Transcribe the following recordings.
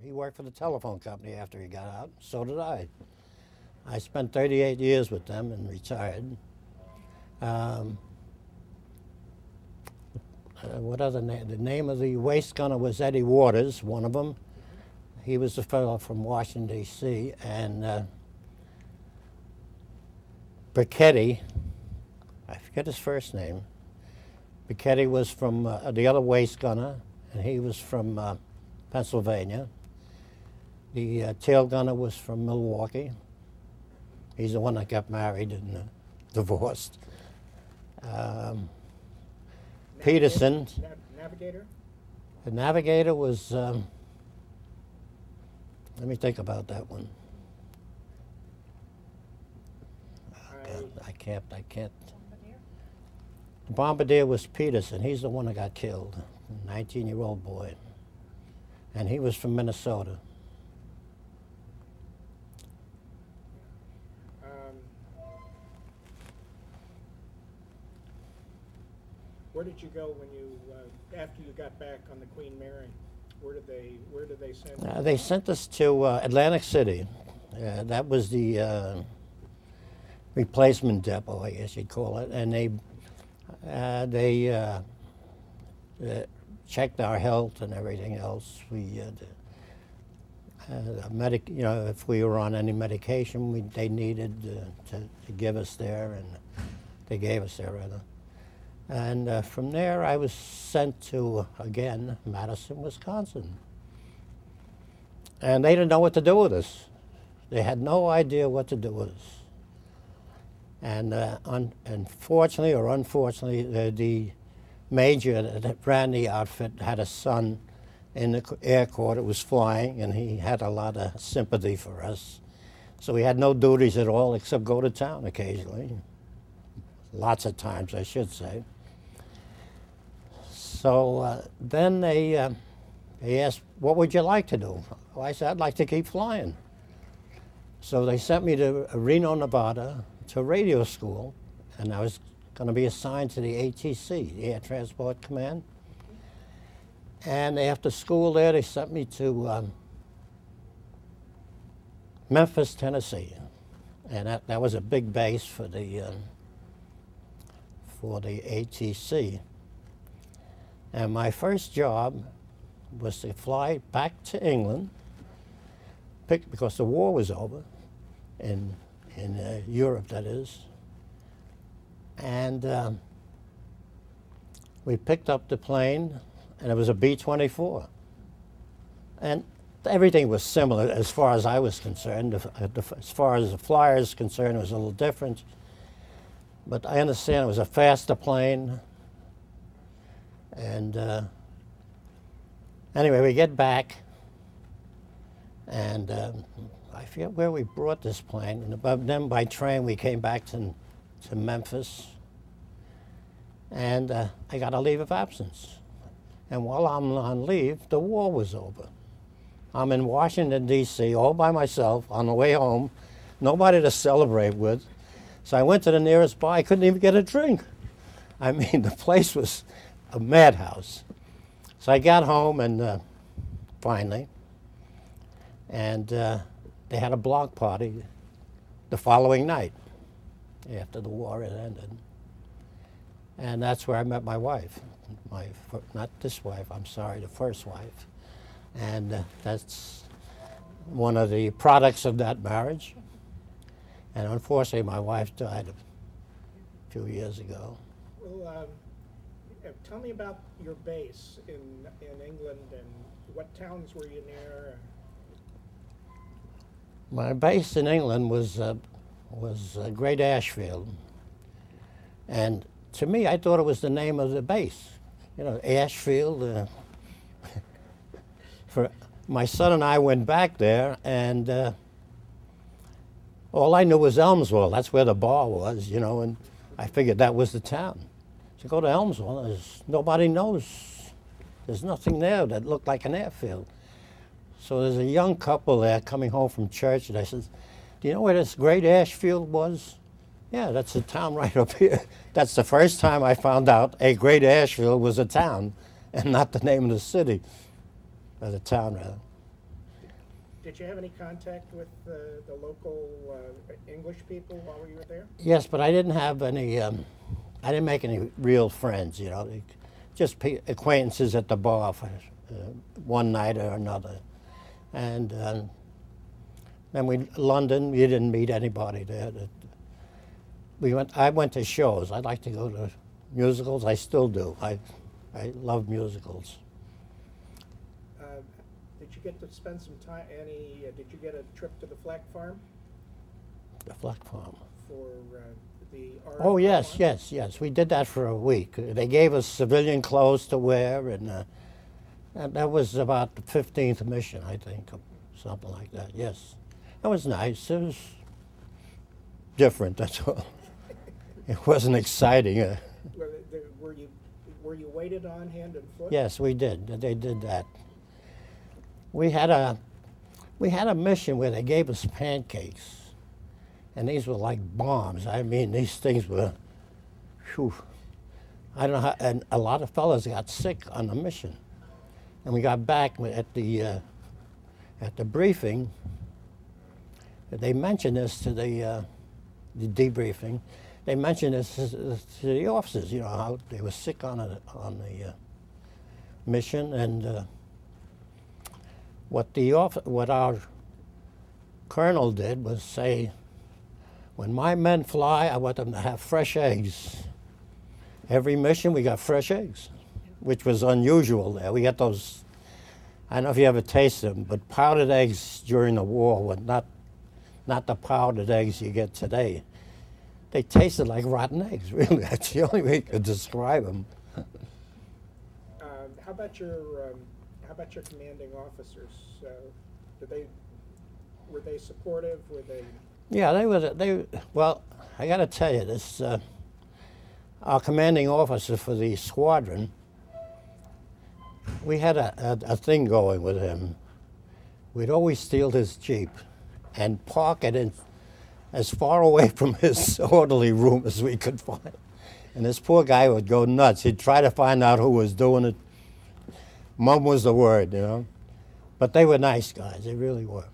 He worked for the telephone company after he got out. So did I. I spent 38 years with them and retired. What other name? The name of the waist gunner was Eddie Waters, one of them. He was a fellow from Washington, D.C., and Brichetti, I forget his first name. Brichetti was from the other waist gunner, and he was from Pennsylvania. The tail gunner was from Milwaukee. He's the one that got married and divorced. Peterson. Navigator? The navigator was, let me think about that one. God, I can't. The bombardier was Peterson. He's the one that got killed, a 19-year-old boy. And he was from Minnesota. Where did you go when you, after you got back on the Queen Mary? Where did they send you? They sent us to Atlantic City. That was the replacement depot, I guess you'd call it. And they checked our health and everything else. We if we were on any medication they needed to give us there, and they gave us there rather. And from there, I was sent to, again, Madison, Wisconsin. And they didn't know what to do with us. They had no idea what to do with us. And unfortunately, or unfortunately, the major that ran the outfit had a son in the Air Corps that was flying, and he had a lot of sympathy for us. So we had no duties at all except go to town occasionally. Lots of times, I should say. So then they asked, what would you like to do? Well, I said, I'd like to keep flying. So they sent me to Reno, Nevada, to radio school, and I was going to be assigned to the ATC, the Air Transport Command. And after school there, they sent me to Memphis, Tennessee. And that was a big base for the ATC. And my first job was to fly back to England, because the war was over, in Europe, that is. And we picked up the plane, and it was a B-24. And everything was similar as far as I was concerned. As far as the flyer is concerned, it was a little different. But I understand it was a faster plane. And anyway, we get back, and I forget where we brought this plane. And then by train, we came back to Memphis, and I got a leave of absence. And while I'm on leave, the war was over. I'm in Washington, D.C., all by myself on the way home, nobody to celebrate with. So I went to the nearest bar. I couldn't even get a drink. I mean, the place was a madhouse. So I got home, and finally, and they had a block party the following night after the war had ended. And that's where I met my wife. Not this wife, I'm sorry, the first wife. And that's one of the products of that marriage. And unfortunately, my wife died a few years ago. Well, tell me about your base in England, and what towns were you near? My base in England was Great Ashfield. And to me, I thought it was the name of the base. You know, Ashfield. For my son and I went back there, and all I knew was Elmswell. That's where the bar was, you know, and I figured that was the town. So go to Elmswell, nobody knows. There's nothing there that looked like an airfield. So there's a young couple there coming home from church, and I said, do you know where this Great Ashfield was? Yeah, that's a town right up here. That's the first time I found out a Great Ashfield was a town and not the name of the city. or the town rather. Did you have any contact with the local English people while you were there? Yes, but I didn't have any, I didn't make any real friends, you know, just acquaintances at the bar for one night or another. And then London, you didn't meet anybody there. I went to shows. I like to go to musicals. I still do. I love musicals. Did you get to spend some time? Did you get a trip to the Flak farm? The Flak farm. For the art? Oh yes, yes, yes. We did that for a week. They gave us civilian clothes to wear, and that was about the 15th mission, I think, something like that. Yes, that was nice. It was different. That's all. It wasn't exciting. Were you waited on hand and foot? Yes, we did. They did that. We had a mission where they gave us pancakes, and these were like bombs. I mean, these things were, whew. I don't know how, and a lot of fellas got sick on the mission. And we got back at the briefing. They mentioned this to the debriefing. They mentioned this to the officers, you know, how they were sick on the mission, and what our colonel did was say, when my men fly, I want them to have fresh eggs. Every mission we got fresh eggs, which was unusual there. We got those, I don't know if you ever tasted them, but powdered eggs during the war were not the powdered eggs you get today. They tasted like rotten eggs, really. That's the only way you could describe them. How about your commanding officers? Were they supportive? Were they? Yeah, they were. Well, I got to tell you this. Our commanding officer for the squadron, we had a thing going with him. We'd always steal his Jeep and park it in as far away from his orderly room as we could find. And this poor guy would go nuts. He'd try to find out who was doing it. Mum was the word, you know. But they were nice guys. They really were.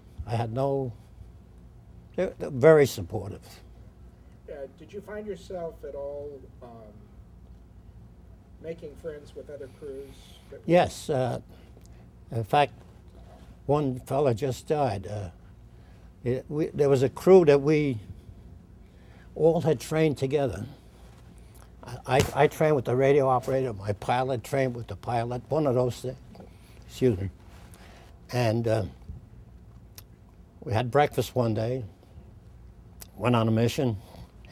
They're very supportive. Did you find yourself at all making friends with other crews? Yes. In fact, one fella just died. There was a crew that we all had trained together. I trained with the radio operator. My pilot trained with the pilot. One of those things. Excuse me. And we had breakfast one day, went on a mission,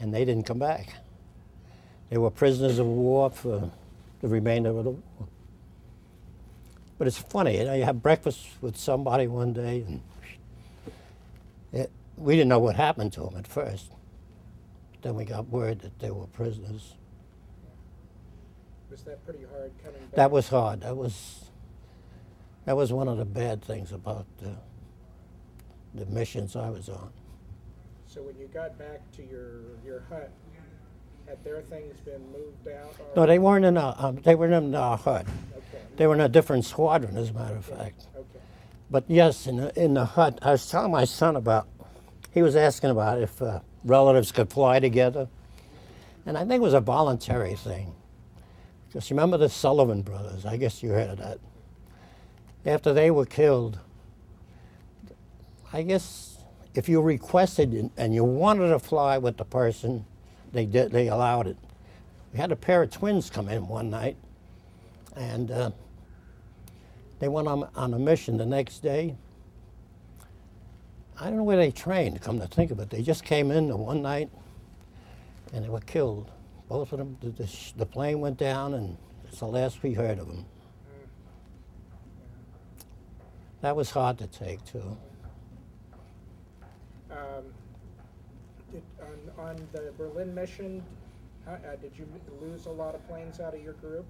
and they didn't come back. They were prisoners of war for the remainder of the war. But it's funny, you know, you have breakfast with somebody one day, and we didn't know what happened to them at first. Then we got word that they were prisoners. Was that pretty hard coming back? That was hard. That was one of the bad things about the missions I was on. So when you got back to your hut, had their things been moved out? Or? No, they weren't in our hut. Okay. They were in a different squadron, as a matter of fact. Okay. But yes, in the hut, I was telling my son about, he was asking about if relatives could fly together. And I think it was a voluntary thing. Because remember the Sullivan Brothers, I guess you heard of that. After they were killed, I guess if you requested and you wanted to fly with the person, they allowed it. We had a pair of twins come in one night, and they went on a mission the next day. I don't know where they trained, come to think of it. They just came in the one night, and they were killed. Both of them, the plane went down, and it's the last we heard of them. That was hard to take, too. On the Berlin mission, did you lose a lot of planes out of your group?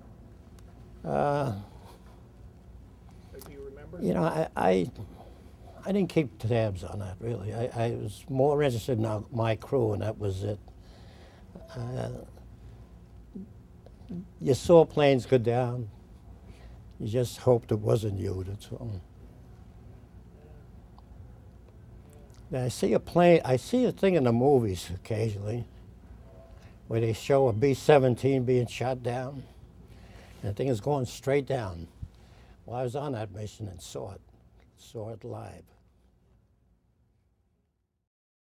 Do you remember? You know, I didn't keep tabs on that, really. I was more interested in my crew, and that was it. You saw planes go down. You just hoped it wasn't you, that's all. Now, I see a plane, I see a thing in the movies occasionally where they show a B-17 being shot down, and the thing is going straight down. Well, I was on that mission and saw it live.